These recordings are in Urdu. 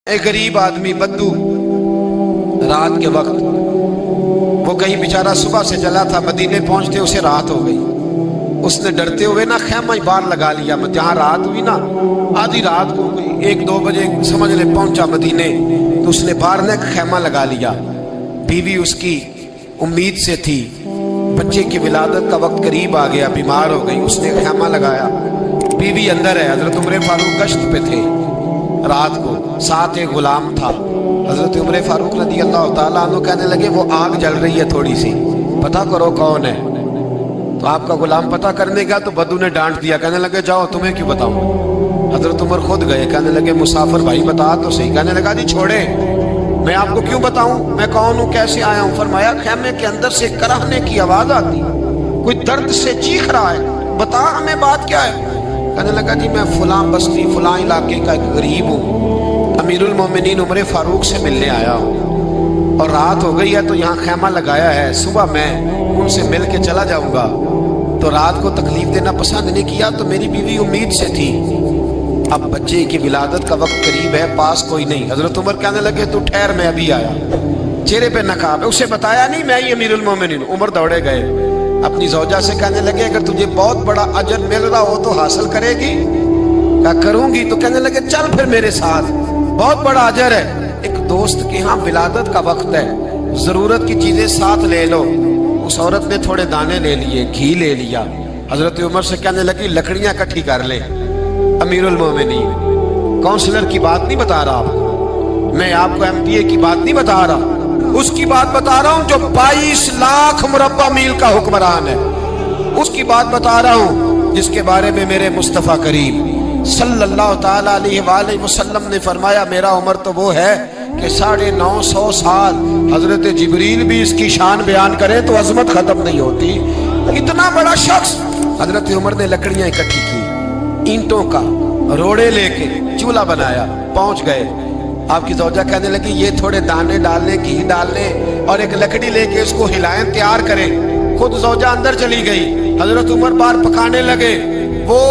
ایک غریب آدمی بدو رات کے وقت وہ کہیں بیچارہ صبح سے چلا تھا، مدینے پہنچتے اسے رات ہو گئی۔ اس نے ڈرتے ہوئے نا خیمہ ہی باہر لگا لیا۔ جہاں رات ہوئی نا آدھی رات ہو گئی، 1-2 بجے سمجھ لے پہنچا مدینے، تو اس نے باہر نے خیمہ لگا لیا۔ بیوی اس کی امید سے تھی، بچے کی ولادت کا وقت قریب آ گیا، بیمار ہو گئی، اس نے خیمہ لگایا۔ بیوی اندر ہے، حضرت عمر فاروق گشت پہ تھے رات کو، ساتھ ایک غلام تھا۔ حضرت عمر فاروق رضی اللہ تعالیٰ عنہ کہنے لگے وہ آگ جل رہی ہے تھوڑی سی، پتہ کرو کون ہے۔ تو آپ کا غلام پتہ کرنے گیا تو بدو نے ڈانٹ دیا، کہنے لگے جاؤ تمہیں کیوں بتاؤں۔ حضرت عمر خود گئے، کہنے لگے مسافر بھائی بتا تو صحیح۔ کہنے لگا جی چھوڑے، میں آپ کو کیوں بتاؤں، میں کون ہوں، کیسے آیا ہوں۔ فرمایا خیمے کے اندر سے کرہنے کی آواز آتی، کوئی درد سے چیخ رہا ہے، بتا ہمیں بات کیا ہے۔ کہنے لگا جی میں فلاں بستی فلاں علاقے کا ایک غریب ہوں، امیر المومنین عمر فاروق سے ملنے آیا ہوں، اور رات ہو گئی ہے تو یہاں خیمہ لگایا ہے، صبح میں ان سے مل کے چلا جاؤں گا۔ تو رات کو تکلیف دینا پسند نہیں کیا، تو میری بیوی امید سے تھی، اب بچے کی ولادت کا وقت قریب ہے، پاس کوئی نہیں۔ حضرت عمر کہنے لگے تو ٹھہر، میں ابھی آیا۔ چہرے پہ نقاب ہے، اسے بتایا نہیں میں ہی امیر المومنین۔ عمر دوڑے گئے، اپنی زوجہ سے کہنے لگے اگر تجھے بہت بڑا اجر مل رہا ہو تو حاصل کرے گی؟ کہا کروں گی۔ تو کہنے لگے چل پھر میرے ساتھ، بہت بڑا اجر ہے۔ ایک دوست کے ہاں ولادت کا وقت ہے، ضرورت کی چیزیں ساتھ لے لو۔ اس عورت نے تھوڑے دانے لے لیے، گھی لے لیا۔ حضرت عمر سے کہنے لگی لکڑیاں اکٹھی کر لے۔ امیر المومنین کونسلر کی بات نہیں بتا رہا آپ کو، میں آپ کو ایم پی اے کی بات نہیں بتا رہا، اس کی بات بتا رہا ہوں جو 22 لاکھ مربع میل کا حکمران ہے، اس کی بات بتا رہا ہوں جس کے بارے میں میرے مصطفیٰ کریم صلی اللہ تعالیٰ علیہ وآلہ وسلم نے فرمایا میرا عمر تو وہ ہے کہ 950 سال حضرت جبریل بھی اس کی شان بیان کرے تو عظمت ختم نہیں ہوتی۔ اتنا بڑا شخص۔ حضرت عمر نے لکڑیاں اکٹھی کی، اینٹوں کا روڑے لے کے چولہا بنایا، پہنچ گئے۔ آپ کی زوجہ کہنے لگی یہ تھوڑے دانے ڈالنے، گھی ڈالنے اور ایک لکڑی لے کے اس کو ہلائیں، تیار کریں۔ خود زوجہ اندر چلی گئی، حضرت عمر باہر پکانے لگے۔ وہ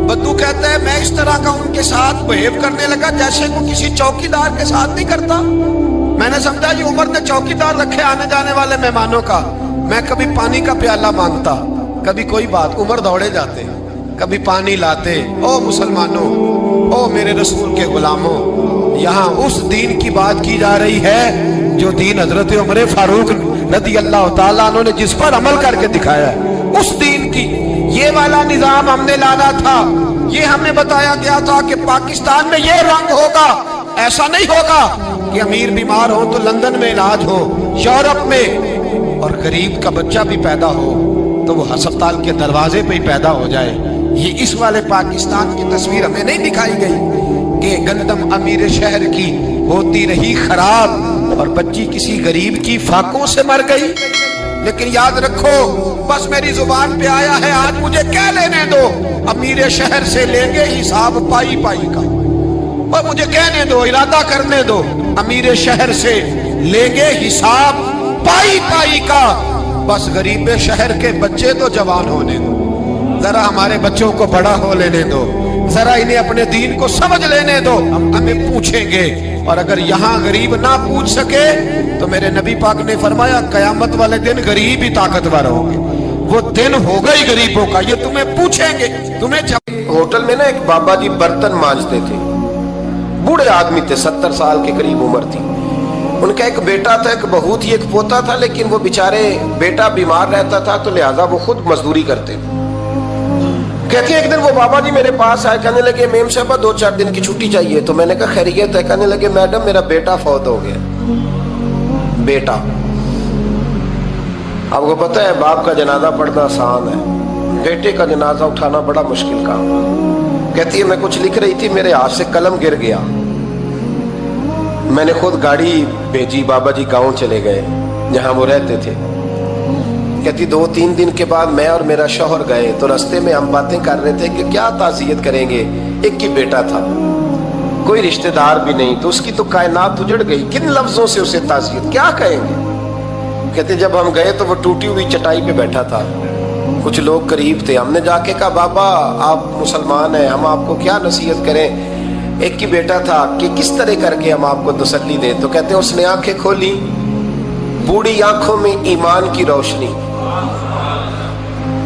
بدو کہتا ہے میں اس طرح کا ان کے ساتھ بہیو کرنے لگا جیسے وہ کسی چوکیدار کے ساتھ نہیں کرتا۔ میں نے سمجھا یہ عمر نے چوکیدار رکھے آنے جانے والے مہمانوں کا۔ میں کبھی پانی کا پیالہ مانگتا، کبھی کوئی بات، عمر دوڑے جاتے، کبھی پانی لاتے۔ او مسلمانوں، او میرے رسول کے غلاموں، یہاں اس دین کی بات کی جا رہی ہے جو دین حضرت عمر فاروق رضی اللہ تعالیٰ عنہ نے جس پر عمل کر کے دکھایا ہے، اس دین کی۔ یہ والا نظام ہم نے لانا تھا، یہ ہمیں بتایا گیا تھا کہ پاکستان میں یہ رنگ ہوگا، ایسا نہیں ہوگا کہ امیر بیمار ہو تو لندن میں علاج ہو، یورپ میں، اور غریب کا بچہ بھی پیدا ہو تو وہ ہسپتال کے دروازے پہ ہی پیدا ہو جائے۔ یہ اس والے پاکستان کی تصویر ہمیں نہیں دکھائی گئی کہ گندم امیر شہر کی ہوتی رہی خراب اور بچی کسی غریب کی فاقوں سے مر گئی۔ لیکن یاد رکھو، بس میری زبان پہ آیا ہے آج، مجھے کہہ لینے دو، امیر شہر سے لیں گے حساب پائی پائی کا۔ اور مجھے کہنے دو، ارادہ کرنے دو، امیر شہر سے لیں گے حساب پائی پائی کا۔ بس غریب شہر کے بچے تو جوان ہونے دو، ذرا ہمارے بچوں کو بڑا ہو لینے دو، ذرا انہیں اپنے دین کو سمجھ لینے دو، ہم ہمیں پوچھیں گے۔ اور اگر یہاں غریب نہ پوچھ سکے تو میرے نبی پاک نے فرمایا قیامت والے دن غریب ہی طاقتور ہوں گے، وہ دن ہوگا ہی غریبوں کا، یہ تمہیں پوچھیں گے۔ ہوٹل میں نا ایک بابا جی برتن مانجتے تھے، بوڑھے آدمی تھے، 70 سال کے قریب عمر تھی۔ ان کا ایک بیٹا تھا، ایک بہو تھی، ایک پوتا تھا، لیکن وہ بیچارے بیٹا بیمار رہتا تھا تو لہٰذا وہ خود مزدوری کرتے تھے۔ کہتے ہیں ایک دن وہ بابا جی میرے پاس آئے، کہنے لگے میم صاحبہ 2-4 دن کی چھٹی چاہیے۔ تو میں نے کہا خیریت ہے؟ کہنے لگے میڈم میرا بیٹا فوت ہو گیا۔ بیٹا، آپ کو پتہ ہے باپ کا جنازہ پڑھنا آسان ہے، بیٹے کا جنازہ اٹھانا بڑا مشکل کام۔ کہتی ہے میں کچھ لکھ رہی تھی، میرے ہاتھ سے قلم گر گیا، میں نے خود گاڑی بھیجی، بابا جی گاؤں چلے گئے جہاں وہ رہتے تھے۔ کہتی 2-3 دن کے بعد میں اور میرا شوہر گئے تو رستے میں ہم باتیں کر رہے تھے کہ کیا تعزیت کریں گے، ایک ہی بیٹا تھا، کوئی رشتہ دار بھی نہیں، تو اس کی تو کائنات اجڑ گئی، کن لفظوں سے اسے تعزیت کیا کہیں گے۔ کہتے جب ہم گئے تو وہ ٹوٹی ہوئی چٹائی پہ بیٹھا تھا، کچھ لوگ قریب تھے، ہم نے جا کے کہا بابا آپ مسلمان ہیں، ہم آپ کو کیا نصیحت کریں۔ ایک ہی بیٹا تھا کہ کس طرح کر کے ہم آپ کو تسلی دیں. تو کہتے ہیں اس نے آنکھیں کھولی، بوڑھی آنکھوں میں ایمان کی روشنی.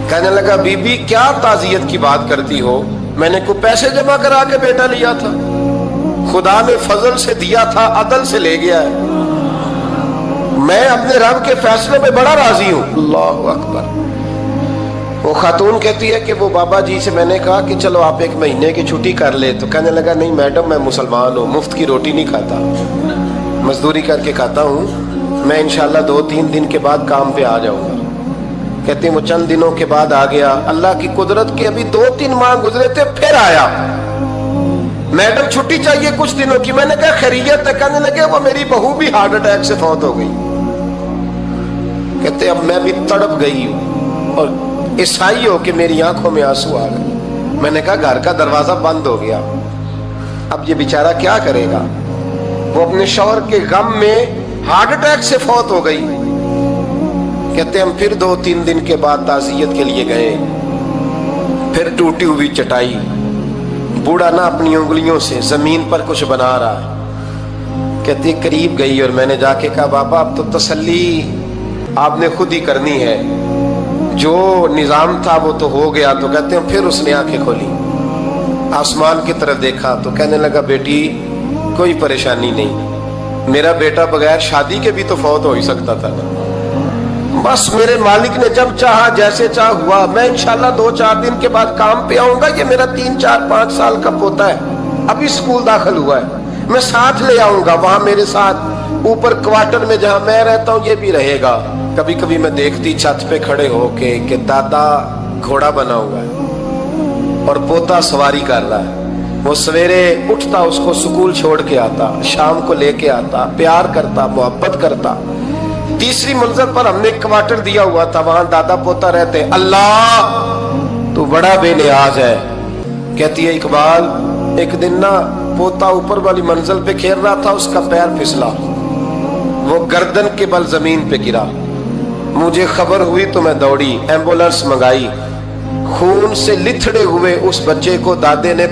کہنے لگا بی بی کیا تعزیت کی بات کرتی ہو، میں نے کوئی پیسے جمع کرا کے بیٹا لیا تھا، خدا نے فضل سے دیا تھا، عدل سے لے گیا ہے، میں اپنے رب کے فیصلے میں بڑا راضی ہوں. اللہ اکبر. وہ خاتون کہتی ہے کہ وہ بابا جی سے میں نے کہا کہ چلو آپ 1 مہینے کی چھٹی کر لے. تو کہنے لگا نہیں میڈم میں مسلمان ہوں، مفت کی روٹی نہیں کھاتا، مزدوری کر کے کھاتا ہوں، میں انشاءاللہ 2-3 دن کے بعد کام پہ آ جاؤں گا. کہتے ہیں وہ چند دنوں کے بعد آ گیا. اللہ کی قدرت کے ابھی 2-3 ماہ گزرے تھے پھر آیا. میڈم چھٹی چاہیے کچھ دنوں کی. میں نے کہا خیریت ہے؟ کہنے لگے وہ میری بہو بھی ہارٹ اٹیک سے فوت ہو گئی. کہتے اب میں بھی تڑپ گئی ہوں اور عیسائی ہو کہ میری آنکھوں میں آنسو آ گئے. میں نے کہا گھر کا دروازہ بند ہو گیا، اب یہ بیچارہ کیا کرے گا؟ وہ اپنے شوہر کے غم میں ہارٹ اٹیک سے فوت ہو گئی. کہتے ہم پھر 2-3 دن کے بعد تعزیت کے لیے گئے. پھر ٹوٹی ہوئی چٹائی، بوڑھا نہ اپنی انگلیوں سے زمین پر کچھ بنا رہا ہے. کہتے قریب گئی اور میں نے جا کے کہا بابا اب تو تسلی آپ نے خود ہی کرنی ہے، جو نظام تھا وہ تو ہو گیا. تو کہتے ہیں پھر اس نے آنکھیں کھولی، آسمان کی طرف دیکھا تو کہنے لگا بیٹی کوئی پریشانی نہیں، میرا بیٹا بغیر شادی کے بھی تو فوت ہو ہی سکتا تھا نا، بس میرے مالک نے جب چاہا جیسے چاہ ہوا. میں انشاءاللہ 2-4 دن کے بعد کام پہ آؤں گا. یہ میرا 3-4-5 سال کا پوتا ہے، ابھی اسکول داخل ہوا ہے، میں ساتھ لے آؤں گا. وہاں میرے ساتھ اوپر کوارٹر میں جہاں میں رہتا ہوں یہ بھی رہے گا. کبھی کبھی میں دیکھتی چھت پہ کھڑے ہو کے کہ دادا گھوڑا بنا ہوا ہے اور پوتا سواری کر رہا ہے. وہ سویرے اٹھتا اس کو سکول چھوڑ کے آتا، شام کو لے کے آتا، پیار کرتا، محبت کرتا. 3ری منزل پر ہم نے ایک کوارٹر دیا ہوا تھا، وہاں دادا پوتا رہتے. اللہ تو بڑا بے نیاز ہے. کہتی ہے اقبال ایک دن نا پوتا اوپر والی منزل پہ کھیل رہا تھا، اس کا پیر پھسلا، وہ گردن کے بل زمین پہ گرا. مجھے خبر ہوئی تو میں دوڑی، ایمبولینس منگائی. خون سے لتھڑے ہوئے اس بچے کو دادے نے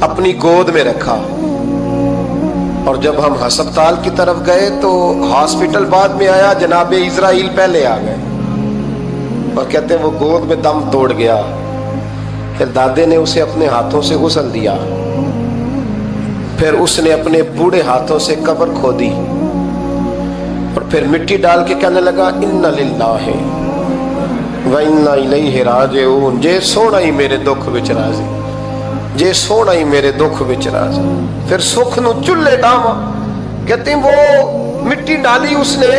اپنی گود میں رکھا. اور جب ہم ہسپتال کی طرف گئے تو ہاسپٹل بعد میں آیا، جناب اسرائیل پہلے آ گئے اور کہتے ہیں وہ گود میں دم توڑ گیا. پھر دادے نے اسے اپنے ہاتھوں سے غسل دیا، پھر اس نے اپنے بوڑھے ہاتھوں سے قبر کھودی اور پھر مٹی ڈال کے کہنے لگا انا للہ و انا الیہ راجعون. جے سونا ہی میرے دکھ وچ راضی، جے سونا ہی میرے دکھ وچ راضی. پھر سکھ نو چلے ڈاواں. کہتے ہیں وہ مٹی ڈالی اس نے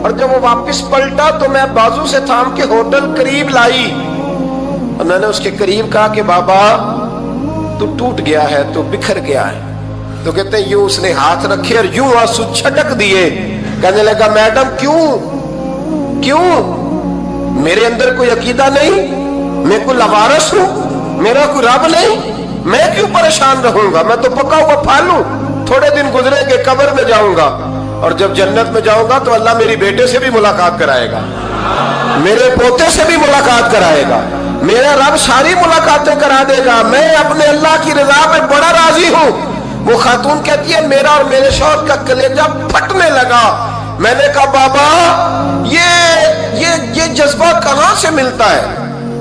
اور جب وہ واپس پلٹا تو میں بازو سے تھام کے ہوٹل قریب لائی اور میں نے اس کے قریب کہا کہ بابا تو ٹوٹ گیا ہے، تو بکھر گیا ہے. تو کہتے ہیں یوں اس نے ہاتھ رکھے اور یوں آنسو چھٹک دیے. کہنے لگا میڈم کیوں میرے اندر کوئی عقیدہ نہیں، میں کوئی لوارث ہوں، میرا کوئی رب نہیں، میں کیوں پریشان رہوں گا؟ میں تو پکا ہوا پھل ہوں. تھوڑے دن گزرے کے قبر میں جاؤں گا اور جب جنت میں جاؤں گا تو اللہ میری بیٹے سے بھی ملاقات کرائے گا، میرے پوتے سے بھی ملاقات کرائے گا، میرا رب ساری ملاقاتیں کرا دے گا. میں اپنے اللہ کی رضا میں بڑا راضی ہوں. وہ خاتون کہتی ہے میرا اور میرے شوہر کا کلیجہ پھٹنے لگا. میں نے کہا بابا یہ جذبہ کہاں سے ملتا ہے،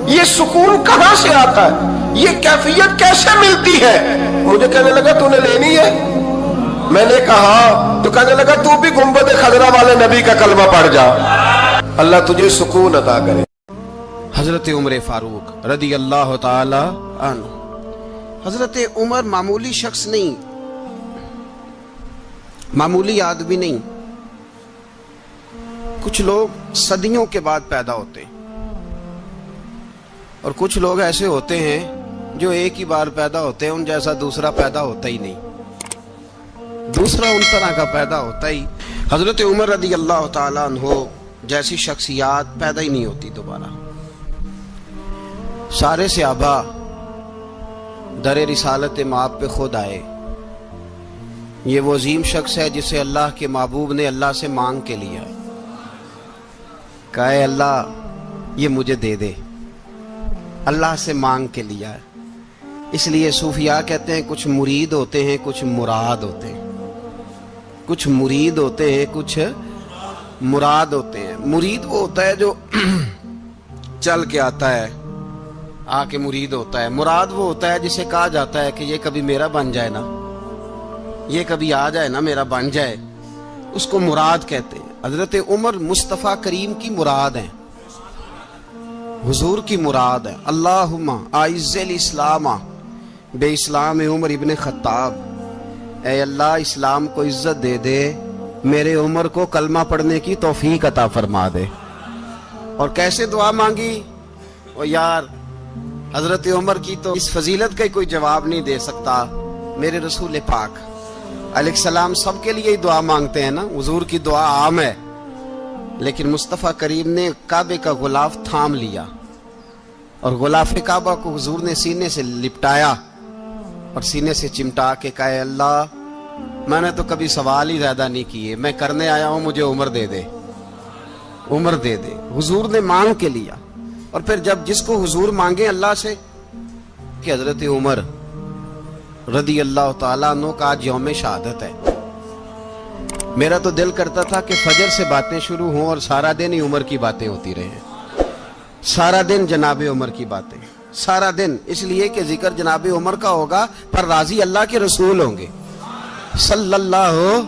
یہ سکون کہاں سے آتا ہے، یہ کیفیت کیسے ملتی ہے؟ مجھے کہنے لگا تو نے لینی ہے؟ میں نے کہا. تو کہنے لگا تو بھی گنبد خضرا والے نبی کا کلمہ پڑھ جا، اللہ تجھے سکون عطا کرے. حضرت عمر فاروق رضی اللہ تعالی عنہ. حضرت عمر معمولی شخص نہیں، معمولی آدمی نہیں. کچھ لوگ صدیوں کے بعد پیدا ہوتے ہیں اور کچھ لوگ ایسے ہوتے ہیں جو ایک ہی بار پیدا ہوتے ہیں، ان جیسا دوسرا پیدا ہوتا ہی نہیں، دوسرا ان طرح کا پیدا ہوتا ہی. حضرت عمر رضی اللہ تعالیٰ عنہ جیسی شخصیات پیدا ہی نہیں ہوتی دوبارہ. سارے صحابہ در رسالت مآب پہ خود آئے. یہ وہ عظیم شخص ہے جسے اللہ کے محبوب نے اللہ سے مانگ کے لیا، کہا اے اللہ یہ مجھے دے دے. اللہ سے مانگ کے لیا ہے. اس لیے صوفیاء کہتے ہیں کچھ مرید ہوتے ہیں کچھ مراد ہوتے ہیں، کچھ مرید ہوتے ہیں کچھ مراد ہوتے ہیں۔ مرید وہ ہوتا ہے جو چل کے آتا ہے، آ کے مرید ہوتا ہے۔ مراد وہ ہوتا ہے جسے کہا جاتا ہے کہ یہ کبھی میرا بن جائے نا، یہ کبھی آ جائے نا، میرا بن جائے، اس کو مراد کہتے ہیں۔ حضرت عمر مصطفیٰ کریم کی مراد ہیں، حضور کی مراد ہے۔ اللہم اعز الاسلام بے اسلام عمر ابن خطاب، اے اللہ اسلام کو عزت دے دے، میرے عمر کو کلمہ پڑھنے کی توفیق عطا فرما دے۔ اور کیسے دعا مانگی؟ اور یار حضرت عمر کی تو اس فضیلت کا کوئی جواب نہیں دے سکتا، میرے رسول پاک علیہ السلام سب کے لیے ہی دعا مانگتے ہیں نا، حضور کی دعا عام ہے، لیکن مصطفیٰ کریم نے کعبے کا غلاف تھام لیا اور غلاف کعبہ کو حضور نے سینے سے لپٹایا اور سینے سے چمٹا کے کہا اے اللہ میں نے تو کبھی سوال ہی زیادہ نہیں کیے، میں کرنے آیا ہوں، مجھے عمر دے دے، عمر دے دے۔ حضور نے مانگ کے لیا۔ اور پھر جب جس کو حضور مانگے اللہ سے کہ حضرت عمر رضی اللہ تعالیٰ عنہ کا آج یوم شہادت ہے، میرا تو دل کرتا تھا کہ فجر سے باتیں شروع ہوں اور سارا دن ہی عمر کی باتیں ہوتی رہیں، سارا دن جناب عمر کی باتیں، سارا دن، اس لیے کہ ذکر جناب عمر کا ہوگا پر راضی اللہ کے رسول ہوں گے صلی اللہ ہو،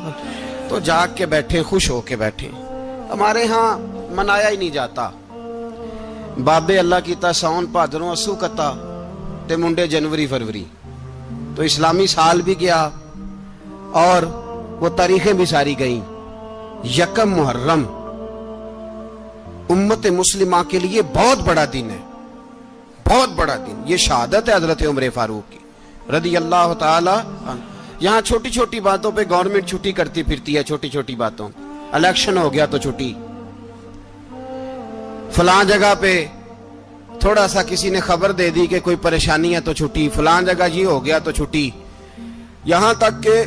تو جاگ کے بیٹھے، خوش ہو کے بیٹھے۔ ہمارے ہاں منایا ہی نہیں جاتا، بابے اللہ کی تا ساؤن بھادروں اسو کتا تے منڈے جنوری فروری، تو اسلامی سال بھی گیا اور وہ تاریخیں بھی ساری گئیں۔ یکم محرم امت مسلمہ کے لیے بہت بڑا دن ہے، بہت بڑا دن، یہ شہادت ہے حضرت عمر فاروق کی رضی اللہ تعالی عنہ۔ یہاں چھوٹی چھوٹی باتوں پہ گورنمنٹ چھٹی کرتی پھرتی ہے، چھوٹی چھوٹی باتوں، الیکشن ہو گیا تو چھٹی، فلاں جگہ پہ تھوڑا سا کسی نے خبر دے دی کہ کوئی پریشانی ہے تو چھٹی، فلاں جگہ یہ ہو گیا تو چھٹی، یہاں تک کہ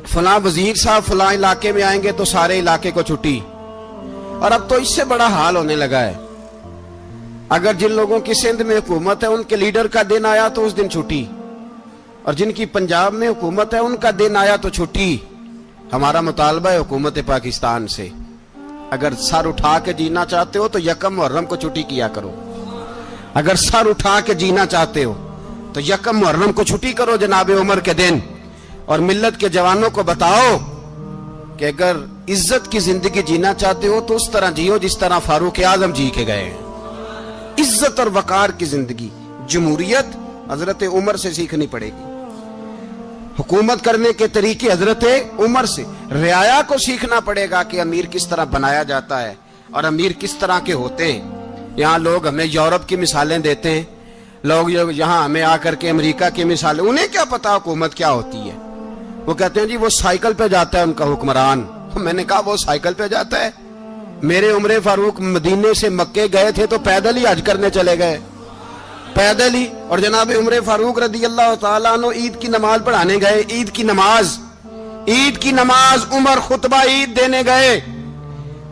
فلاں وزیر صاحب فلاں علاقے میں آئیں گے تو سارے علاقے کو چھٹی۔ اور اب تو اس سے بڑا حال ہونے لگا ہے، اگر جن لوگوں کی سندھ میں حکومت ہے ان کے لیڈر کا دن آیا تو اس دن چھٹی، اور جن کی پنجاب میں حکومت ہے ان کا دن آیا تو چھٹی۔ ہمارا مطالبہ ہے حکومت پاکستان سے، اگر سر اٹھا کے جینا چاہتے ہو تو یکم محرم کو چھٹی کیا کرو، اگر سر اٹھا کے جینا چاہتے ہو تو یکم محرم کو چھٹی کرو جناب عمر کے دن، اور ملت کے جوانوں کو بتاؤ کہ اگر عزت کی زندگی جینا چاہتے ہو تو اس طرح جیو جس طرح فاروق اعظم جی کے گئے ہیں، عزت اور وقار کی زندگی۔ جمہوریت حضرت عمر سے سیکھنی پڑے گی، حکومت کرنے کے طریقے حضرت عمر سے، رعایا کو سیکھنا پڑے گا کہ امیر کس طرح بنایا جاتا ہے اور امیر کس طرح کے ہوتے ہیں۔ یہاں لوگ ہمیں یورپ کی مثالیں دیتے ہیں، لوگ یہاں ہمیں آ کر کے امریکہ کی مثالیں، انہیں کیا پتا حکومت کیا ہوتی ہے، وہ کہتے ہیں جی وہ سائیکل پہ جاتا ہے ان کا حکمران۔ میں نے کہا وہ سائیکل پہ جاتا ہے؟ میرے عمر فاروق مدینے سے مکے گئے تھے تو پیدل ہی حج کرنے چلے گئے، پیدل ہی۔ اور جناب عمر فاروق رضی اللہ تعالیٰ عنہ عید کی نماز پڑھانے گئے، عید کی نماز عمر خطبہ عید دینے گئے۔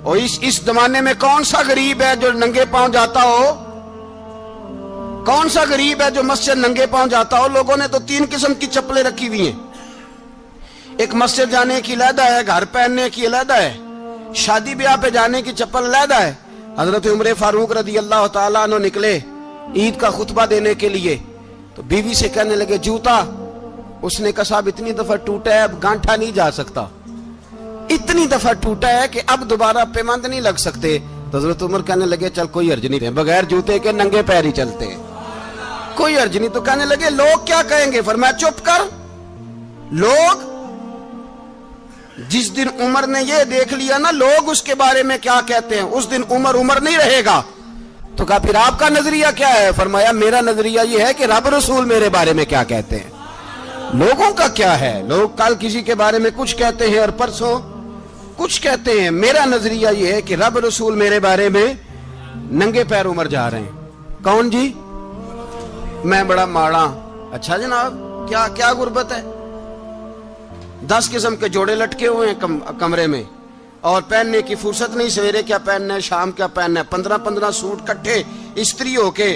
اور اس زمانے میں کون سا غریب ہے جو ننگے پاؤں جاتا ہو؟ کون سا غریب ہے جو مسجد ننگے پاؤں جاتا ہو؟ لوگوں نے تو 3 قسم کی چپلیں رکھی ہوئی ہیں، ایک مسجد جانے کی علیحدہ ہے، گھر پہننے کی علیحدہ ہے، شادی بیاہ پہ جانے کی چپل علیحدہ ہے۔ حضرت عمر فاروق رضی اللہ تعالیٰ عنہ نکلے عید کا خطبہ دینے کے لیے تو بیوی سے کہنے لگے جوتا، اس نے کہا صاحب اتنی دفعہ ٹوٹا ہے اب گانٹھا نہیں جا سکتا، اتنی دفعہ ٹوٹا ہے کہ اب دوبارہ پیمند نہیں لگ سکتے۔ تو حضرت عمر کہنے لگے چل کوئی حرج نہیں، بغیر جوتے کے ننگے پیر ہی چلتے ہیں، کوئی حرج نہیں۔ تو کہنے لگے لوگ کیا کہیں گے؟ فرمایا چپ کر، لوگ جس دن عمر نے یہ دیکھ لیا نا لوگ اس کے بارے میں کیا کہتے ہیں، اس دن عمر نہیں رہے گا۔ تو کہا پھر آپ کا نظریہ کیا ہے؟ فرمایا میرا نظریہ یہ ہے کہ رب رسول میرے بارے میں کیا کہتے ہیں، لوگوں کا کیا ہے؟ لوگ کل کسی کے بارے میں کچھ کہتے ہیں اور پرسوں کچھ کہتے ہیں، میرا نظریہ یہ ہے کہ رب رسول میرے بارے میں ننگے پیر عمر جا رہے ہیں۔ کون جی؟ میں بڑا ماڑا۔ اچھا جناب کیا غربت ہے؟ 10 قسم کے جوڑے لٹکے ہوئے ہیں کمرے میں اور پہننے کی فرصت نہیں، سویرے کیا پہننا ہے، شام کیا پہننا ہے، 15 سوٹ کٹھے استری ہو کے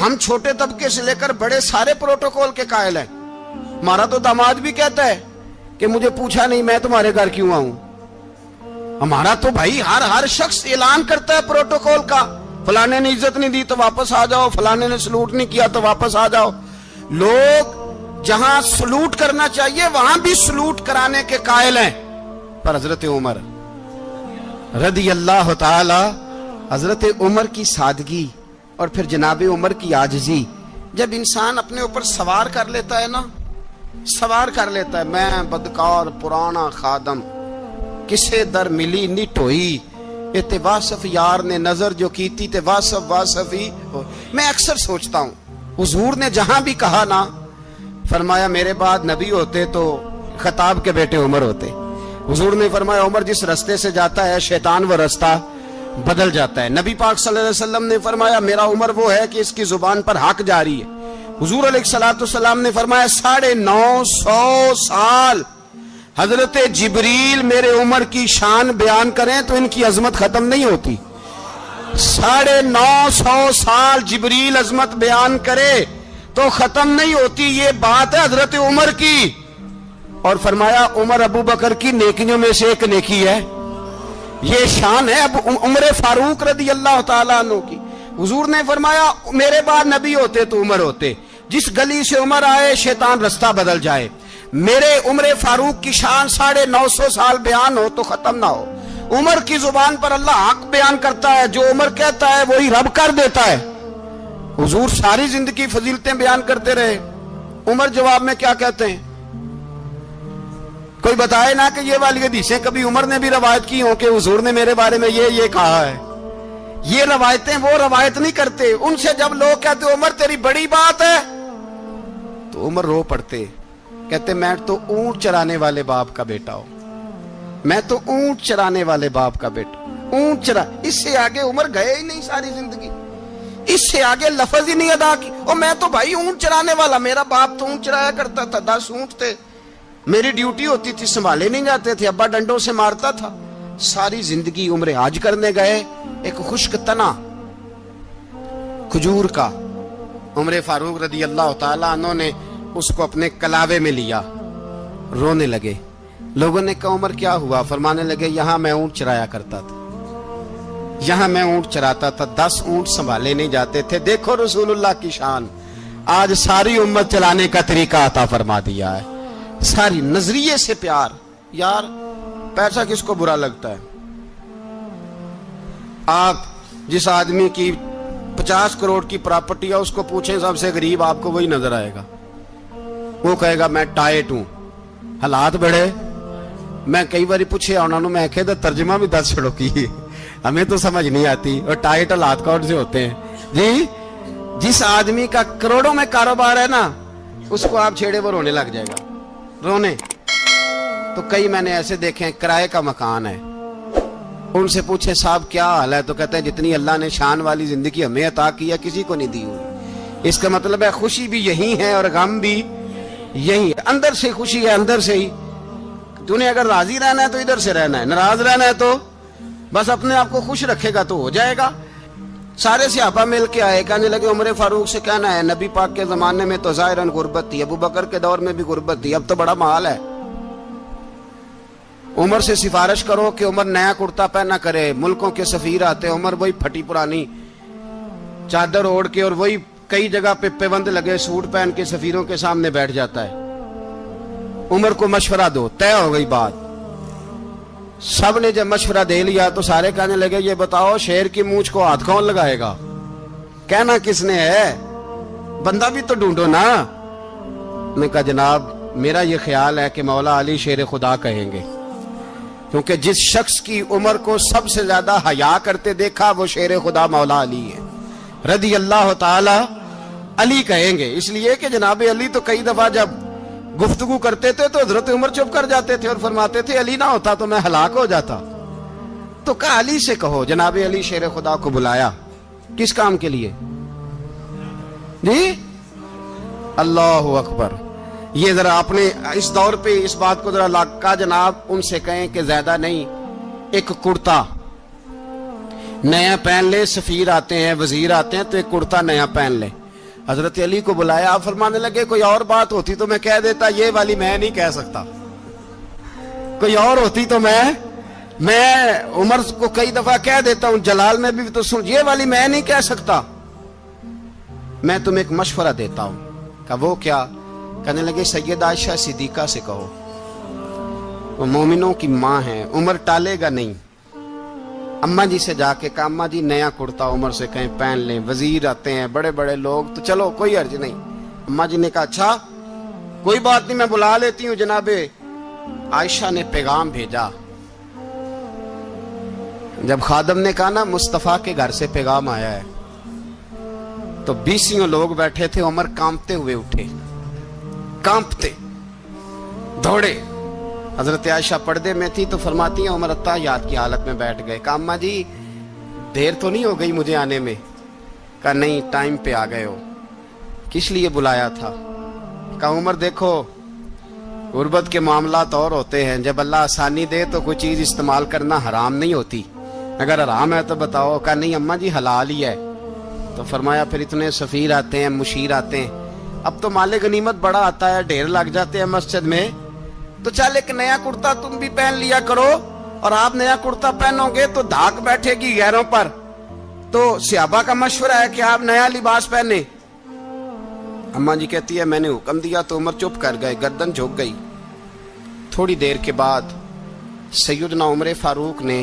ہم چھوٹے طبقے سے لے کر بڑے سارے پروٹوکول کے قائل ہیں. ہمارا تو داماد بھی کہتا ہے کہ مجھے پوچھا نہیں میں تمہارے گھر کیوں آؤں. ہمارا تو بھائی ہر شخص اعلان کرتا ہے پروٹوکول کا. فلانے نے عزت نہیں دی تو واپس آ جاؤ, فلانے نے سلوٹ نہیں کیا تو واپس آ جاؤ. لوگ جہاں سلوٹ کرنا چاہیے وہاں بھی سلوٹ کرانے کے قائل ہیں. پر حضرت عمر رضی اللہ تعالی, حضرت عمر کی سادگی اور پھر جناب عمر کی عاجزی, جب انسان اپنے اوپر سوار کر لیتا ہے نا, سوار کر لیتا ہے, میں بدکار پرانا خادم کسے در ملی نٹ ہوئی, تے واصف یار نے نظر جو کیتی تے واصف ہی. میں اکثر سوچتا ہوں حضور نے جہاں بھی کہا نا, فرمایا میرے بعد نبی ہوتے تو خطاب کے بیٹے عمر ہوتے. حضور نے فرمایا عمر جس رستے سے جاتا ہے شیطان وہ رستہ بدل جاتا ہے. نبی پاک صلی اللہ علیہ وسلم نے فرمایا میرا عمر وہ ہے کہ اس کی زبان پر حق جاری ہے. حضور علیہ الصلوۃ نے فرمایا 950 سال حضرت جبریل میرے عمر کی شان بیان کریں تو ان کی عظمت ختم نہیں ہوتی. 950 سال جبریل عظمت بیان کرے تو ختم نہیں ہوتی. یہ بات ہے حضرت عمر کی. اور فرمایا عمر ابو بکر کی نیکیوں میں سے ایک نیکی ہے. یہ شان ہے اب عمر فاروق رضی اللہ تعالیٰ عنہ کی. حضور نے فرمایا میرے بعد نبی ہوتے تو عمر ہوتے, جس گلی سے عمر آئے شیطان رستہ بدل جائے. میرے عمر فاروق کی شان 950 سال بیان ہو تو ختم نہ ہو. عمر کی زبان پر اللہ حق بیان کرتا ہے, جو عمر کہتا ہے وہی رب کر دیتا ہے. حضور ساری زندگی فضیلتیں بیان کرتے رہے, عمر جواب میں کیا کہتے ہیں؟ کوئی بتائے نا کہ یہ والی حدیثیں کبھی عمر نے بھی روایت کی ہوں کہ حضور نے میرے بارے میں یہ کہا ہے. یہ روایتیں وہ روایت نہیں کرتے. ان سے جب لوگ کہتے عمر تیری بڑی بات ہے تو عمر رو پڑتے, کہتے میں تو اونٹ چرانے والے باپ کا بیٹا ہوں, میں تو اونٹ چرانے والے باپ کا بیٹا. اونٹ چرا, اس سے آگے عمر گئے ہی نہیں ساری زندگی, اس سے آگے لفظ ہی نہیں ادا کی. اور میں تو بھائی اونٹ چرانے والا, میرا باپ تو اونٹ چرایا کرتا تھا, 10 اونٹ تھے, میری ڈیوٹی ہوتی تھی, سنبھالے نہیں جاتے تھے, ابا ڈنڈوں سے مارتا تھا. ساری زندگی عمر حج کرنے گئے, ایک خشک تنا کھجور کا عمر فاروق رضی اللہ تعالیٰ عنہ نے اس کو اپنے کلاوے میں لیا, رونے لگے. لوگوں نے کہا عمر کیا ہوا؟ فرمانے لگے یہاں میں اونٹ چرایا کرتا تھا, یہاں میں اونٹ چراتا تھا, 10 اونٹ سنبھالے نہیں جاتے تھے. دیکھو رسول اللہ کی شان, آج ساری امت چلانے کا طریقہ عطا فرما دیا ہے. ساری نظریے سے پیار. یار پیسہ کس کو برا لگتا ہے؟ آپ جس آدمی کی 50 کروڑ کی پراپرٹی ہے اس کو پوچھیں سب سے غریب, آپ کو وہی نظر آئے گا. وہ کہے گا میں ٹائٹ ہوں, حالات بڑے. میں کئی باری پوچھے انہوں نے, میں کہتا ترجمہ بھی 10 چھڑوں کی, ہمیں تو سمجھ نہیں آتی. اور ٹائٹ حالات کون سے ہوتے ہیں جی؟ جس آدمی کا کروڑوں میں کاروبار ہے نا, اس کو آپ چھیڑے وہ رونے لگ جائے گا, رونے. تو کئی میں نے ایسے دیکھے ہیں کرائے کا مکان ہے, ان سے پوچھے صاحب کیا حال ہے, تو کہتے ہیں جتنی اللہ نے شان والی زندگی ہمیں عطا کی ہے کسی کو نہیں دی ہوئی. اس کا مطلب ہے خوشی بھی یہی ہے اور غم بھی یہی ہے. اندر سے خوشی ہے, اندر سے ہی. تو نے اگر راضی رہنا ہے تو ادھر سے رہنا ہے, ناراض رہنا ہے تو بس اپنے آپ کو خوش رکھے گا تو ہو جائے گا. سارے صحابہ مل کے آئے, کہنے لگے عمر فاروق سے کہنا ہے نبی پاک کے زمانے میں تو ظاہراً غربت تھی, ابو بکر کے دور میں بھی غربت تھی, اب تو بڑا مال ہے. عمر سے سفارش کرو کہ عمر نیا کرتا پہنا کرے. ملکوں کے سفیر آتے, عمر وہی پھٹی پرانی چادر اوڑھ کے اور وہی کئی جگہ پہ پیوند لگے سوٹ پہن کے سفیروں کے سامنے بیٹھ جاتا ہے. عمر کو مشورہ دو, طے ہو گئی بات. سب نے جب مشورہ دے لیا تو سارے کہنے لگے یہ بتاؤ شیر کی مونچھ کو ہاتھ کون لگائے گا؟ کہنا کس نے ہے, بندہ بھی تو ڈھونڈو نا. نے کہا جناب میرا یہ خیال ہے کہ مولا علی شیر خدا کہیں گے, کیونکہ جس شخص کی عمر کو سب سے زیادہ حیا کرتے دیکھا وہ شیر خدا مولا علی ہے رضی اللہ تعالی. علی کہیں گے اس لیے کہ جناب علی تو کئی دفعہ جب گفتگو کرتے تھے تو حضرت عمر چپ کر جاتے تھے اور فرماتے تھے علی نہ ہوتا تو میں ہلاک ہو جاتا. تو کہا علی سے کہو. جناب علی شیر خدا کو بلایا, کس کام کے لیے جی؟ اللہ اکبر. یہ ذرا اپنے اس دور پہ اس بات کو ذرا لاکا جناب ان سے کہیں کہ زیادہ نہیں, ایک کرتا نیا پہن لے. سفیر آتے ہیں, وزیر آتے ہیں تو ایک کرتا نیا پہن لے. حضرت علی کو بلایا, آپ فرمانے لگے کوئی اور بات ہوتی تو میں کہہ دیتا, یہ والی میں نہیں کہہ سکتا. کوئی اور ہوتی تو میں عمر کو کئی دفعہ کہہ دیتا ہوں, جلال میں بھی تو سن, یہ والی میں نہیں کہہ سکتا. میں تمہیں ایک مشورہ دیتا ہوں. کہا وہ کیا؟ کہنے لگے سیدہ عائشہ صدیقہ سے کہو, وہ مومنوں کی ماں ہیں, عمر ٹالے گا نہیں. اماں جی سے جا کے کہا اماں جی نیا کرتا عمر سے کہیں پہن لیں, وزیر آتے ہیں بڑے بڑے لوگ, تو چلو کوئی حرج نہیں. اماں جی نے کہا اچھا کوئی بات نہیں, میں بلا لیتی ہوں. جناب عائشہ نے پیغام بھیجا. جب خادم نے کہا نا مصطفیٰ کے گھر سے پیغام آیا ہے, تو 20 لوگ بیٹھے تھے. عمر کانپتے ہوئے اٹھے, کانپتے دوڑے. حضرت عائشہ پردے میں تھی تو فرماتی ہیں عمر اتحیات کی حالت میں بیٹھ گئے. کہا اماں جی دیر تو نہیں ہو گئی مجھے آنے میں؟ کہا نہیں, ٹائم پہ آ گئے ہو. کس لیے بلایا تھا؟ کہا عمر دیکھو غربت کے معاملات اور ہوتے ہیں, جب اللہ آسانی دے تو کوئی چیز استعمال کرنا حرام نہیں ہوتی, اگر حرام ہے تو بتاؤ. کہا نہیں اماں جی حلال ہی ہے. تو فرمایا پھر اتنے سفیر آتے ہیں, مشیر آتے ہیں, اب تو مال غنیمت بڑا آتا ہے, ڈھیر لگ جاتے ہیں مسجد میں, تو چل ایک نیا کرتا تم بھی پہن لیا کرو, اور آپ نیا کرتا پہنو گے تو دھاک بیٹھے گی غیروں پر. تو صحابہ کا مشورہ ہے کہ آپ نیا لباس پہنے. اماں جی کہتی ہے میں نے حکم دیا تو عمر چپ کر گئے, گردن جھک گئی. تھوڑی دیر کے بعد سیدنا عمر فاروق نے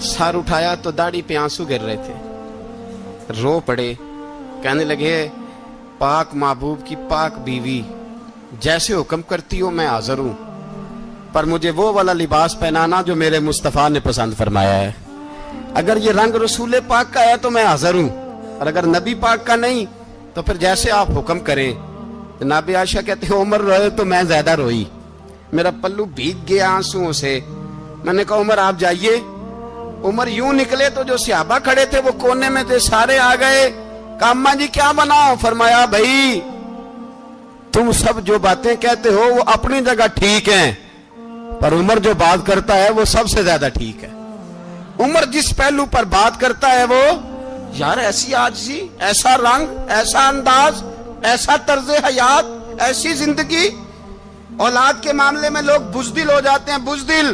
سر اٹھایا تو داڑھی پہ آنسو گر رہے تھے, رو پڑے. کہنے لگے پاک محبوب کی پاک بیوی, جیسے حکم کرتی ہو میں حاضر ہوں, پر مجھے وہ والا لباس پہنانا جو میرے مصطفیٰ نے پسند فرمایا ہے. اگر یہ رنگ رسول پاک کا ہے تو میں حاضر ہوں, اور اگر نبی پاک کا نہیں تو پھر جیسے آپ حکم کریں. جناب عائشہ کہتے ہیں عمر روئے تو میں زیادہ روئی, میرا پلو بھیگ گیا آنسوؤں سے. میں نے کہا عمر آپ جائیے. عمر یوں نکلے تو جو صحابہ کھڑے تھے وہ کونے میں تھے, سارے آ گئے. کہا اماں جی کیا بناؤ؟ فرمایا بھائی تم سب جو باتیں کہتے ہو وہ اپنی جگہ ٹھیک ہیں, پر عمر جو بات کرتا ہے وہ سب سے زیادہ ٹھیک ہے. عمر جس پہلو پر بات کرتا ہے وہ, یار ایسی عاجزی, ایسا رنگ, ایسا انداز, ایسا طرز حیات, ایسی زندگی. اولاد کے معاملے میں لوگ بزدل ہو جاتے ہیں, بزدل.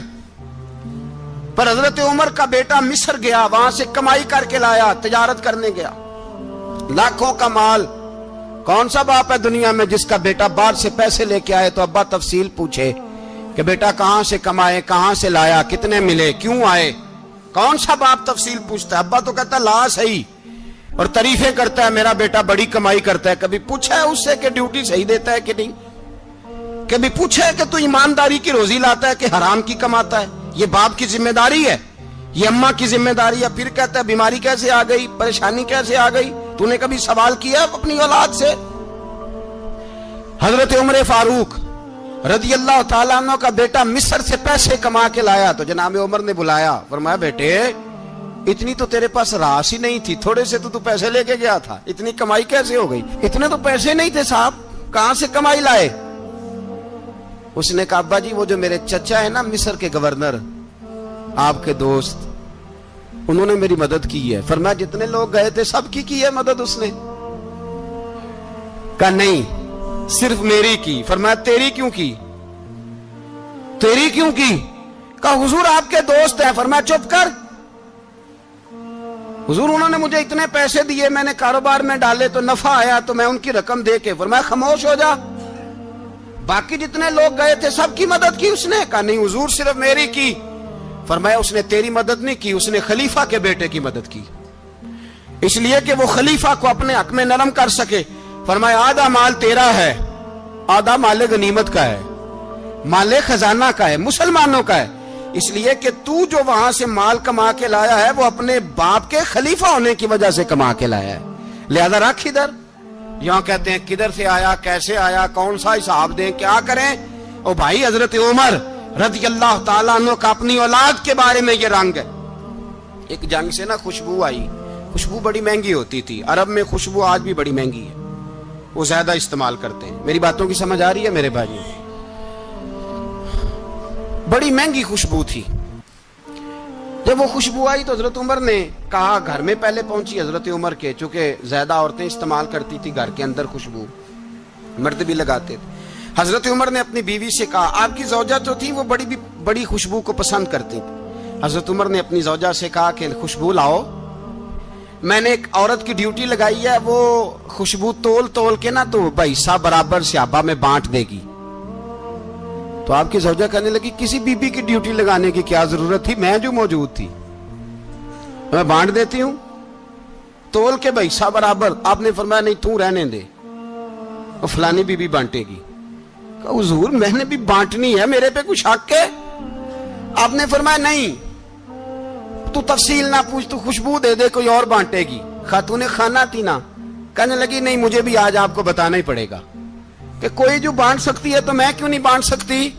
پر حضرت عمر کا بیٹا مصر گیا, وہاں سے کمائی کر کے لایا, تجارت کرنے گیا, لاکھوں کا مال. کون سا باپ ہے دنیا میں جس کا بیٹا باہر سے پیسے لے کے آئے تو ابا تفصیل پوچھے کہ بیٹا کہاں سے کمائے, کہاں سے لایا, کتنے ملے, کیوں آئے؟ کون سا باپ تفصیل پوچھتا ہے؟ ابا تو کہتا ہے لا صحیح, اور تعریفیں کرتا ہے میرا بیٹا بڑی کمائی کرتا ہے. کبھی پوچھا ہے اس سے کہ ڈیوٹی صحیح دیتا ہے کہ نہیں؟ کبھی پوچھا ہے کہ تو ایمانداری کی روزی لاتا ہے کہ حرام کی کماتا ہے؟ یہ باپ کی ذمہ داری ہے, یہ اماں کی ذمہ داری ہے. پھر کہتا ہے بیماری کیسے آ گئی, پریشانی کیسے آ گئی, تو نے کبھی سوال کیا اپنی اولاد سے؟ حضرت عمر فاروق رضی اللہ تعالیٰ عنہ کا بیٹا مصر سے پیسے کما کے لایا تو جناب عمر نے بلایا, فرمایا بیٹے اتنی تو تیرے پاس راس ہی نہیں تھی, تھوڑے سے تو پیسے لے کے گیا تھا, اتنی کمائی کیسے ہو گئی؟ اتنے تو پیسے نہیں تھے صاحب, کہاں سے کمائی لائے؟ اس نے کہا ابا جی وہ جو میرے چچا ہے نا مصر کے گورنر, آپ کے دوست, انہوں نے میری مدد کی ہے. فرمایا جتنے لوگ گئے تھے سب کی ہے مدد اس نے؟ کہا نہیں صرف میری کی. فرمایا تیری کیوں کی؟ تیری کیوں کی؟ کہا حضور آپ کے دوست ہیں. فرمایا چپ کر, حضور انہوں نے مجھے اتنے پیسے دیے, میں نے کاروبار میں ڈالے تو نفع آیا تو میں ان کی رقم دے کے. فرمایا خاموش ہو جا, باقی جتنے لوگ گئے تھے سب کی مدد کی اس نے؟ کہا نہیں حضور صرف میری کی. فرمایا اس نے تیری مدد نہیں کی, اس نے خلیفہ کے بیٹے کی مدد کی, اس لیے کہ وہ خلیفہ کو اپنے حق میں نرم کر سکے. فرمایا آدھا مال تیرا ہے, آدھا مال غنیمت کا ہے, مال خزانہ کا ہے, مسلمانوں کا ہے, اس لیے کہ تو جو وہاں سے مال کما کے لایا ہے وہ اپنے باپ کے خلیفہ ہونے کی وجہ سے کما کے لایا ہے, لہذا رکھ ادھر. یہاں کہتے ہیں کدھر سے آیا, کیسے آیا, کون سا حساب دیں, کیا کریں؟ او بھائی حضرت عمر رضی اللہ تعالیٰ عنہ کا اپنی اولاد کے بارے میں یہ رنگ ہے. ایک جنگ سے نا خوشبو آئی, خوشبو بڑی مہنگی ہوتی تھی, عرب میں خوشبو آج بھی بڑی مہنگی ہے, وہ زیادہ استعمال کرتے ہیں. میری باتوں کی سمجھ آ رہی ہے میرے بھائی؟ بڑی مہنگی خوشبو تھی. جب وہ خوشبو آئی تو حضرت عمر نے کہا, گھر میں پہلے پہنچی حضرت عمر کے, چونکہ زیادہ عورتیں استعمال کرتی تھی گھر کے اندر خوشبو, مرد بھی لگاتے تھے. حضرت عمر نے اپنی بیوی سے کہا, آپ کی زوجہ جو تھی وہ بڑی خوشبو کو پسند کرتی تھی. حضرت عمر نے اپنی زوجہ سے کہا کہ خوشبو لاؤ, میں نے ایک عورت کی ڈیوٹی لگائی ہے, وہ خوشبو تول کے نا تو حصہ برابر صحابہ میں بانٹ دے گی. تو آپ کی زوجہ کہنے لگی, کسی بی بی کی ڈیوٹی لگانے کی کیا ضرورت تھی, میں جو موجود تھی میں بانٹ دیتی ہوں تول کے حصہ برابر. آپ نے فرمایا نہیں تو رہنے دے, وہ فلانی بی بی بانٹے گی. کہا حضور میں نے بھی بانٹنی ہے, میرے پہ کچھ حق ہے؟ آپ نے فرمایا نہیں, تو تفصیل نہ پوچھ, تو خوشبو دے دے, کوئی اور بانٹے گی. خاتون خانہ تھی نا, کہنے لگی نہیں مجھے بھی آج آپ کو بتانا ہی پڑے گا کہ کوئی جو بانٹ سکتی ہے تو میں کیوں نہیں بانٹ سکتی.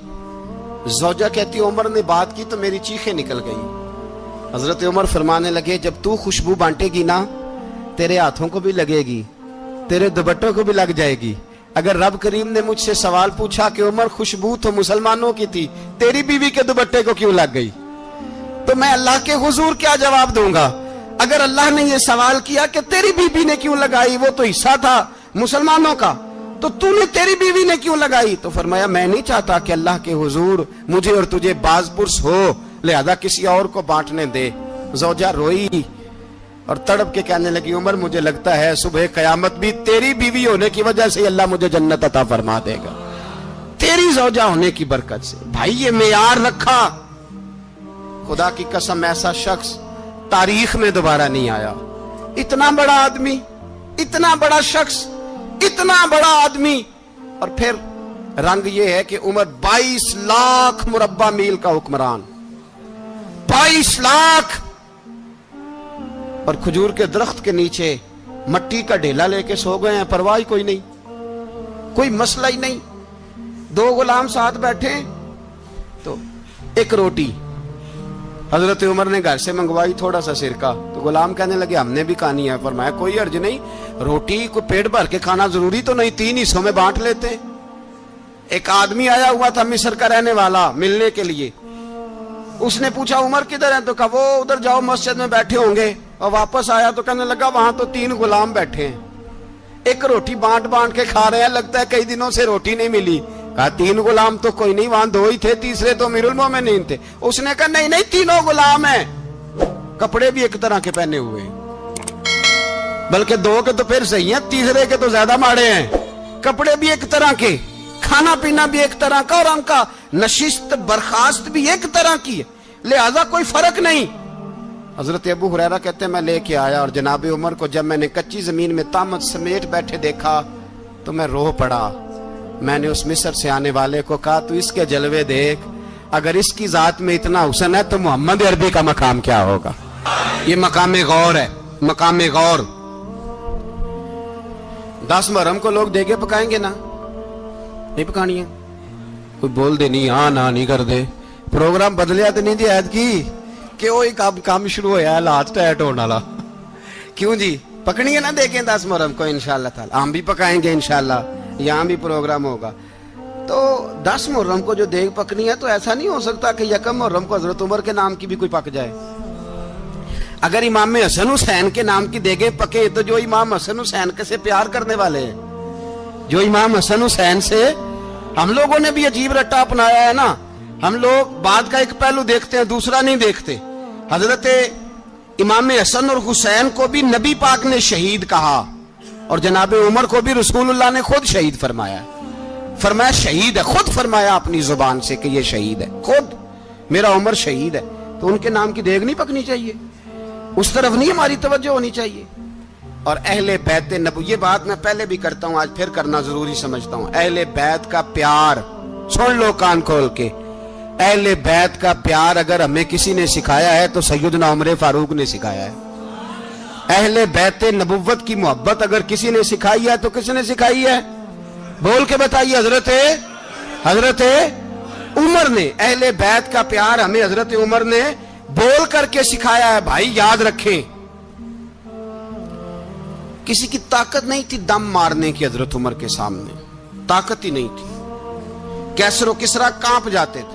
زوجہ کہتی عمر نے بات کی تو میری چیخیں نکل گئی. حضرت عمر فرمانے لگے, جب تو خوشبو بانٹے گی نا تیرے ہاتھوں کو بھی لگے گی, تیرے دوپٹوں کو بھی لگ جائے گی. اگر رب کریم نے مجھ سے سوال پوچھا کہ عمر خوشبو تو مسلمانوں کی تھی, تیری بیوی کے دوپٹے کو کیوں لگ گئی, تو میں اللہ کے حضور کیا جواب دوں گا؟ اگر اللہ نے یہ سوال کیا کہ تیری بیوی نے کیوں لگائی, وہ تو حصہ تھا مسلمانوں کا, تو نے تیری بیوی نے کیوں لگائی؟ تو فرمایا میں نہیں چاہتا کہ اللہ کے حضور مجھے اور تجھے باز پرس ہو, لہذا کسی اور کو بانٹنے دے. زوجہ روئی اور تڑپ کے کہنے لگی, عمر مجھے لگتا ہے صبح قیامت بھی تیری بیوی ہونے کی وجہ سے اللہ مجھے جنت عطا فرما دے گا, تیری زوجہ ہونے کی برکت سے. بھائی یہ معیار رکھا, خدا کی قسم ایسا شخص تاریخ میں دوبارہ نہیں آیا. اتنا بڑا آدمی, اتنا بڑا شخص, اتنا بڑا آدمی, اور پھر رنگ یہ ہے کہ عمر 22 لاکھ مربع میل کا حکمران, 22 لاکھ, اور کھجور کے درخت کے نیچے مٹی کا ڈھیلا لے کے سو گئے ہیں, پرواہ کوئی نہیں, کوئی مسئلہ ہی نہیں. 2 غلام ساتھ بیٹھے تو ایک روٹی حضرت عمر نے گھر سے منگوائی, تھوڑا سا سرکہ, تو غلام کہنے لگے ہم نے بھی کھانی ہے. فرمایا کوئی حرج نہیں, روٹی کو پیٹ بھر کے کھانا ضروری تو نہیں, 3 حصوں میں بانٹ لیتے. ایک آدمی آیا ہوا تھا مصر کا رہنے والا ملنے کے لیے, اس نے پوچھا عمر کدھر ہیں, تو کہا وہ ادھر جاؤ مسجد میں بیٹھے ہوں گے. اور واپس آیا تو کہنے لگا وہاں تو 3 غلام بیٹھے ہیں, ایک روٹی بانٹ کے کھا رہے ہیں, لگتا ہے کئی دنوں سے روٹی نہیں ملی. کہا 3 غلام تو کوئی نہیں, وہاں 2 ہی تھے, تیسرے تو امیر المومنین تھے. اس نے کہا نہیں 3 غلام ہیں, کپڑے بھی ایک طرح کے پہنے ہوئے, بلکہ 2 کے تو پھر صحیح ہیں, تیسرے کے تو زیادہ ماڑے ہیں. کپڑے بھی ایک طرح کے, کھانا پینا بھی ایک طرح کا, اور ان کا نشست برخاست بھی ایک طرح کی ہے, لہذا کوئی فرق نہیں. حضرت ابو ہریرہ کہتے ہیں میں لے کے آیا, اور جناب عمر کو جب میں نے کچی زمین میں تامت سمیٹ بیٹھے دیکھا تو میں رو پڑا. میں نے اس مصر سے آنے والے کو کہا تو اس کے جلوے دیکھ, اگر اس کی ذات میں اتنا حسن ہے تو محمد عربی کا مقام کیا ہوگا. یہ مقام غور ہے, مقام غور. 10 محرم کو لوگ دیگے پکائیں گے نا, نہیں پکانی ہے, کوئی بول دے نہیں, ہاں نہ نہیں کر دے, پروگرام بدلیا تو نہیں دی عید کی کہ وہی کام شروع ہوا ہے لاسٹ ٹائٹ ہونے والا. کیوں جی پکنی ہے نا دیکھیں 10 محرم کو انشاءاللہ تعالی, ہم بھی پکائیں گے انشاءاللہ, یہاں بھی پروگرام ہوگا. تو 10 محرم کو جو دیگ پکنی ہے تو ایسا نہیں ہو سکتا کہ 1 محرم کو حضرت عمر کے نام کی بھی کوئی پک جائے. اگر امام حسن حسین کے نام کی دیگیں پکے تو جو امام حسن حسین کے سے پیار کرنے والے ہیں, جو امام حسن حسین سے, ہم لوگوں نے بھی عجیب رٹا اپنایا ہے نا, ہم لوگ بات کا ایک پہلو دیکھتے ہیں دوسرا نہیں دیکھتے. حضرت امام حسن اور حسین کو بھی نبی پاک نے شہید کہا, اور جناب عمر کو بھی رسول اللہ نے خود شہید فرمایا. فرمایا شہید ہے, خود فرمایا اپنی زبان سے کہ یہ شہید ہے, خود میرا عمر شہید ہے. تو ان کے نام کی دیگ نہیں پکنی چاہیے, اس طرف نہیں ہماری توجہ ہونی چاہیے. اور اہل بیت نبو, یہ بات میں پہلے بھی کرتا ہوں, آج پھر کرنا ضروری سمجھتا ہوں. اہل بیت کا پیار سن لو کان کھول کے, اہل بیت کا پیار اگر ہمیں کسی نے سکھایا ہے تو سیدنا عمر فاروق نے سکھایا ہے. اہل بیت نبوت کی محبت اگر کسی نے سکھائی ہے تو کس نے سکھائی ہے؟ بول کے بتائیے. حضرت عمر نے. اہل بیت کا پیار ہمیں حضرت عمر نے بول کر کے سکھایا ہے. بھائی یاد رکھیں, کسی کی طاقت نہیں تھی دم مارنے کی حضرت عمر کے سامنے, طاقت ہی نہیں تھی. کیسر و کسرا کانپ جاتے تھے.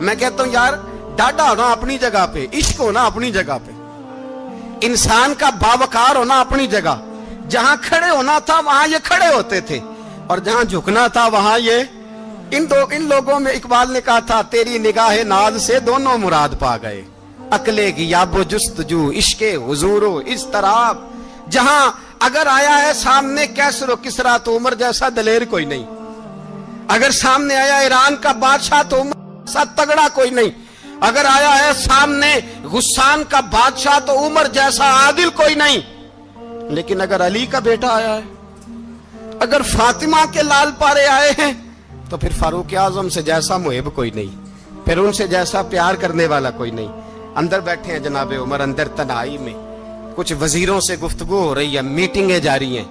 میں کہتا ہوں یار ڈاڈا ہونا اپنی جگہ پہ, عشق ہونا اپنی جگہ پہ, انسان کا باوقار ہونا اپنی جگہ. جہاں کھڑے ہونا تھا وہاں یہ کھڑے ہوتے تھے, اور جہاں جھکنا تھا وہاں یہ. ان لوگوں میں اقبال نے کہا تھا تیری نگاہ ناز سے دونوں مراد پا گئے, عقلے کی یاب و جستجو, عشق حضور و اضطراب. جہاں اگر آیا ہے سامنے کیسر و کسرا تو عمر جیسا دلیر کوئی نہیں, اگر سامنے آیا ایران کا بادشاہ تو عمر جیسا تگڑا کوئی نہیں, اگر آیا ہے سامنے غسان کا بادشاہ تو عمر جیسا عادل کوئی نہیں. لیکن اگر علی کا بیٹا آیا ہے, اگر فاطمہ کے لال پارے آئے ہیں, تو پھر فاروق اعظم سے جیسا محب کوئی نہیں, پھر ان سے جیسا پیار کرنے والا کوئی نہیں. اندر بیٹھے ہیں جناب عمر, اندر تنہائی میں کچھ وزیروں سے گفتگو ہو رہی ہے, میٹنگیں جاری ہیں.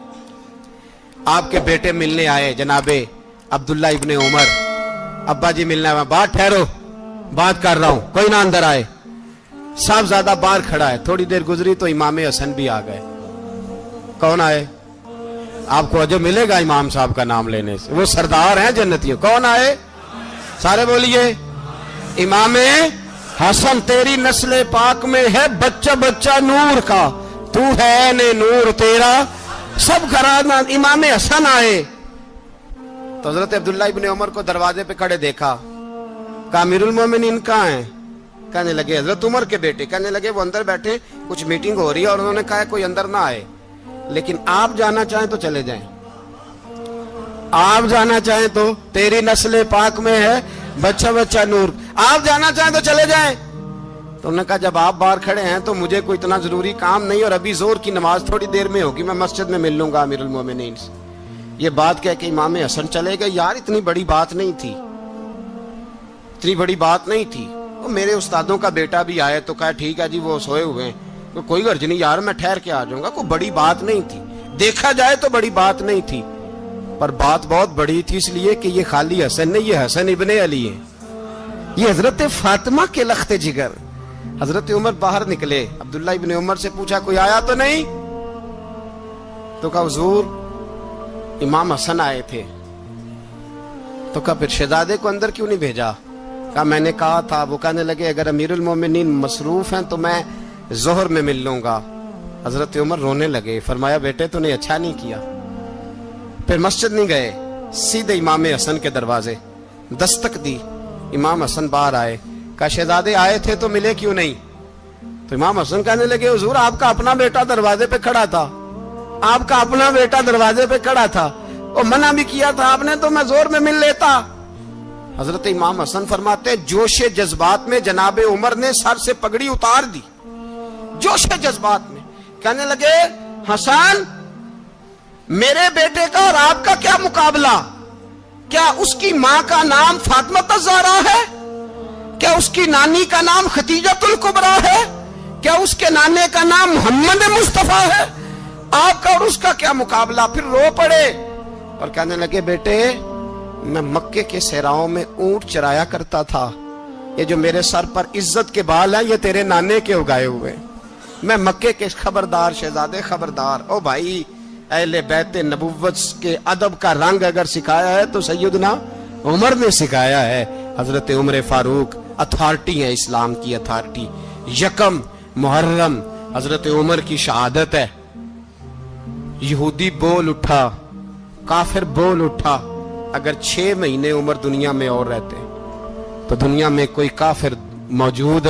آپ کے بیٹے ملنے آئے جناب عبداللہ ابن عمر, ابا جی ملنا ہے. بات ٹھہرو, بات کر رہا ہوں, کوئی نہ اندر آئے. صاحب زیادہ باہر کھڑا ہے. تھوڑی دیر گزری تو امام حسن بھی آ گئے. کون آئے؟ آپ کو جو ملے گا امام صاحب کا نام لینے سے, وہ سردار ہیں جنتیوں. کون آئے؟ سارے بولیے. امام حسن تیری نسل پاک میں ہے بچہ بچہ نور کا, تو ہے نے نور تیرا سب گھرانہ. امام حسن آئے تو حضرت عبداللہ ابن عمر کو دروازے پہ کھڑے دیکھا. کہا امیر المومنین کہاں ہیں؟ کہنے لگے حضرت عمر کے بیٹے. کہنے لگے وہ اندر بیٹھے, کچھ میٹنگ ہو رہی ہے, اور انہوں نے کہا کوئی اندر نہ آئے, لیکن آپ جانا چاہیں تو چلے جائیں. آپ جانا چاہیں تو, تیری نسل پاک میں ہے بچہ بچہ نور, آپ جانا چاہیں تو چلے جائیں. تو انہوں نے کہا جب آپ باہر کھڑے ہیں تو مجھے کوئی اتنا ضروری کام نہیں, اور ابھی زور کی نماز تھوڑی دیر میں ہوگی, میں مسجد میں مل لوں گا امیر المومنین سے. یہ بات کہہ کہ امام حسن چلے گئے. یار اتنی بڑی بات نہیں تھی, اتنی بڑی بات نہیں تھی. وہ میرے استادوں کا بیٹا بھی آئے تو کہا ٹھیک ہے جی وہ سوئے ہوئے ہیں, کوئی غرض نہیں یار, میں ٹھہر کے آ جاؤں گا. کوئی بڑی بات نہیں تھی, دیکھا جائے تو بڑی بات نہیں تھی, پر بات بہت بڑی تھی اس لیے کہ یہ خالی حسن نہیں, یہ حسن ابن علی ہے, یہ حضرت فاطمہ کے لخت جگر. حضرت عمر باہر نکلے, عبداللہ ابن عمر سے پوچھا کوئی آیا تو نہیں؟ تو کہا حضور امام حسن آئے تھے. تو کہا پھر شہزادے کو اندر کیوں نہیں بھیجا؟ کہا میں نے کہا تھا. وہ کہنے لگے اگر امیر المومنین مصروف ہیں تو میں ظہر میں مل لوں گا. حضرت عمر رونے لگے, فرمایا بیٹے تو نے اچھا نہیں کیا. پھر مسجد نہیں گئے, سیدھے امام حسن کے دروازے دستک دی. امام حسن باہر آئے, کہا شہزادے آئے تھے تو ملے کیوں نہیں؟ تو امام حسن کہنے لگے حضور آپ کا اپنا بیٹا دروازے پہ کھڑا تھا, آپ کا اپنا بیٹا دروازے پہ کھڑا تھا, اور منع بھی کیا تھا آپ نے, تو میں زور میں مل لیتا. حضرت امام حسن فرماتے جوش جذبات میں جناب عمر نے سر سے پگڑی اتار دی, جوش جذبات میں. کہنے لگے حسن میرے بیٹے کا اور آپ کا کیا مقابلہ؟ کیا اس کی ماں کا نام فاطمہ الزہرا ہے؟ کیا اس کی نانی کا نام خدیجۃ الکبریٰ ہے؟ کیا اس کے نانے کا نام محمد مصطفیٰ ہے؟ آپ کا اور اس کا کیا مقابلہ؟ پھر رو پڑے اور کہنے لگے بیٹے میں مکے کے صحراؤں میں اونٹ چرایا کرتا تھا, یہ جو میرے سر پر عزت کے بال ہیں یہ تیرے نانے کے اگائے ہوئے. میں مکے کے خبردار شہزادے خبردار. او بھائی اہل بیت نبوت کے ادب کا رنگ اگر سکھایا ہے تو سیدنا عمر نے سکھایا ہے. حضرت عمر فاروق اتھارٹی ہے, اسلام کی اتھارٹی. یکم محرم حضرت عمر کی شہادت ہے. یہودی بول اٹھا, کافر بول اٹھا, اگر 6 مہینے عمر دنیا میں اور رہتے تو دنیا میں کوئی کافر موجود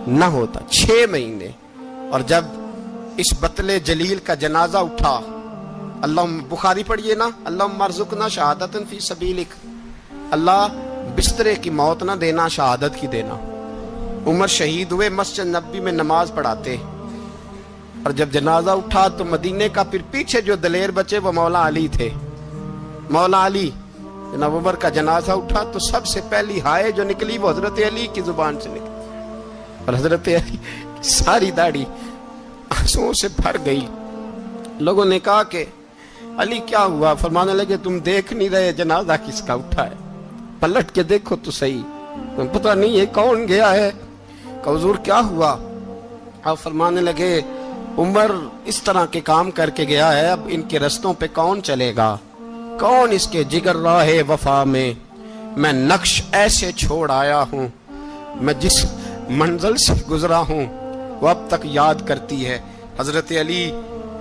نہ ہوتا. 6 مہینے. اور جب اس بطل جلیل کا جنازہ اٹھا, اللہ بخاری پڑھیے نا, اللہم ارزقنا شہادتا فی سبیلک, اللہ بسترے کی موت نہ دینا, شہادت کی دینا. عمر شہید ہوئے, مسجد نبوی میں نماز پڑھاتے, اور جب جنازہ اٹھا تو مدینے کا پھر پیچھے جو دلیر بچے وہ مولا علی تھے. مولا علی جناب عمر کا جنازہ اٹھا تو سب سے پہلی ہائے جو نکلی وہ حضرت علی کی زبان سے نکلی, اور حضرت علی ساری داڑھی آنسوؤں سے بھر گئی. لوگوں نے کہا کہ علی کیا ہوا؟ فرمانے لگے تم دیکھ نہیں رہے جنازہ کس کا اٹھا ہے, پلٹ کے دیکھو تو صحیح, تم پتہ نہیں یہ کون گیا ہے. کہ حضور کیا ہوا؟ آپ فرمانے لگے عمر اس طرح کے کام کر کے گیا ہے, اب ان کے رستوں پہ کون چلے گا؟ کون اس کے جگر راہ وفا میں؟ میں نقش ایسے چھوڑ آیا ہوں میں جس منزل سے گزرا ہوں وہ اب تک یاد کرتی ہے۔ حضرت علی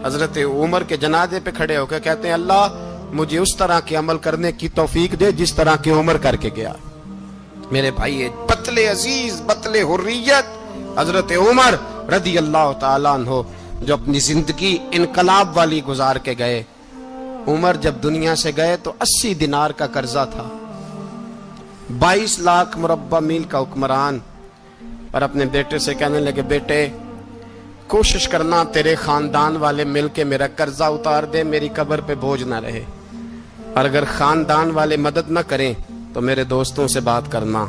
حضرت عمر کے جنازے پہ کھڑے ہو کے کہتے ہیں اللہ مجھے اس طرح کے عمل کرنے کی توفیق دے جس طرح کی عمر کر کے گیا۔ میرے بھائی بطل عزیز بطل حریت حضرت عمر رضی اللہ تعالیٰ عنہ جو اپنی زندگی انقلاب والی گزار کے گئے۔ عمر جب دنیا سے گئے تو 80 دینار کا قرضہ تھا، 22 لاکھ مربع میل کا حکمران، اور اپنے بیٹے سے کہنے لگے بیٹے کوشش کرنا تیرے خاندان والے مل کے میرا قرضہ اتار دے، میری قبر پہ بوجھ نہ رہے، اور اگر خاندان والے مدد نہ کریں تو میرے دوستوں سے بات کرنا،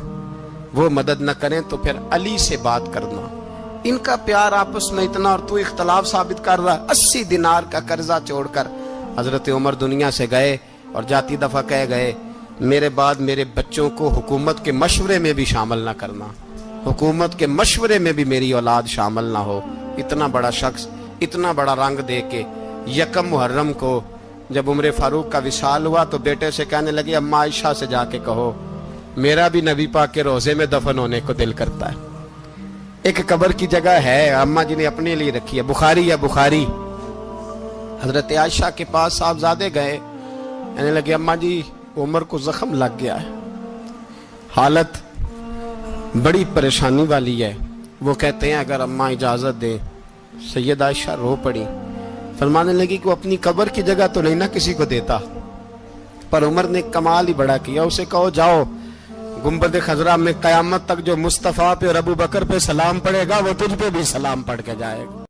وہ مدد نہ کریں تو پھر علی سے بات کرنا۔ ان کا پیار آپس میں اتنا اور تو اختلاف ثابت کر رہا ہے۔ 80 دینار کا قرضہ چھوڑ کر حضرت عمر دنیا سے گئے اور جاتی دفعہ کہہ گئے میرے بعد میرے بچوں کو حکومت کے مشورے میں بھی شامل نہ کرنا، حکومت کے مشورے میں بھی میری اولاد شامل نہ ہو۔ اتنا بڑا شخص اتنا بڑا رنگ دے کے یکم محرم کو جب عمر فاروق کا وصال ہوا تو بیٹے سے کہنے لگے اماں عائشہ سے جا کے کہو میرا بھی نبی پاک کے روزے میں دفن ہونے کو دل کرتا ہے۔ ایک قبر کی جگہ ہے اماں جی نے اپنے لیے رکھی ہے، بخاری یا بخاری۔ حضرت عائشہ کے پاس صاحبزادے گئے، کہنے لگے اماں جی عمر کو زخم لگ گیا ہے، حالت بڑی پریشانی والی ہے۔ وہ کہتے ہیں اگر اماں اجازت دیں۔ سید عائشہ رو پڑی، فرمانے لگی کہ وہ اپنی قبر کی جگہ تو نہیں نہ کسی کو دیتا، پر عمر نے کمال ہی بڑا کیا، اسے کہو جاؤ گنبد خضرا میں قیامت تک جو مصطفیٰ پہ اور ابو بکر پہ سلام پڑے گا وہ تجھ پہ بھی سلام پڑھ کے جائے گا۔